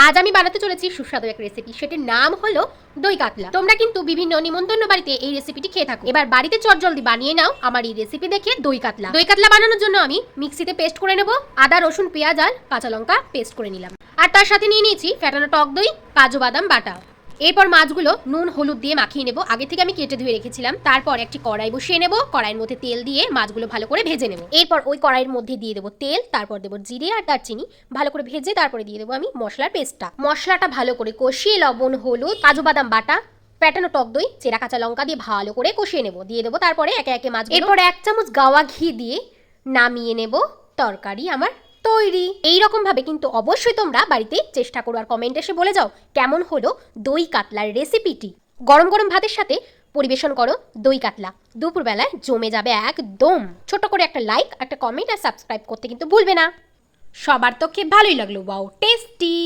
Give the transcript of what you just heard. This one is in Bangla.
আজ আমি বানাতে চলেছি সুস্বাদু এক রেসিপি, সেটির নাম হলো দই কাতলা। তোমরা কিন্তু বিভিন্ন নিমন্ত্রণ বাড়িতে এই রেসিপিটি খেয়ে থাকো। এবার বাড়িতে চটজলদি বানিয়ে নাও আমার এই রেসিপি দেখে দই কাতলা। দই কাতলা বানানোর জন্য আমি মিক্সিতে পেস্ট করে নেব। আদা, রসুন, পেঁয়াজ আর কাঁচা লঙ্কা পেস্ট করে নিলাম। আর তার সাথে নিয়ে নিয়েছি ফ্যাটানো টক দই, কাজু বাদাম বাটা। এরপর মাছগুলো নুন হলুদ দিয়ে মাখিয়ে নেব। আগে থেকে আমি কেটে ধুয়ে রেখেছিলাম। তারপর একটি কড়াই বসিয়ে নেব। কড়াইয়ের মধ্যে তেল দিয়ে মাছগুলো ভালো করে ভেজে নেব। এরপর ওই কড়াইয়ের মধ্যে দিয়ে দেবো তেল, তারপর দেবো জিরে আর দারচিনি। ভালো করে ভেজে তারপরে দিয়ে দেবো আমি মশলার পেস্টটা। মশলাটা ভালো করে কষিয়ে লবণ, হলুদ, কাজু বাদাম বাটা, ফ্যাটানো টক দই, চেরা কাঁচা লঙ্কা দিয়ে ভালো করে কষিয়ে নেব। দিয়ে দেবো তারপরে একে একে মাছ। এরপর 1 চামচ গাওয়া ঘি দিয়ে নামিয়ে নেব। তরকারি আমার তৈরি। এই রকম ভাবে কিন্তু অবশ্যই তোমরা বাড়িতে চেষ্টা করো আর কমেন্ট এসে বলে যাও কেমন হলো দই কাতলার রেসিপিটি। গরম গরম ভাতের সাথে পরিবেশন করো দই কাতলা। দুপুরবেলায় জমে যাবে একদম। ছোট করে একটা লাইক, একটা কমেন্ট আর সাবস্ক্রাইব করতে কিন্তু ভুলবে না। সবার তো খেয়ে ভালোই লাগলো। Wow, tasty.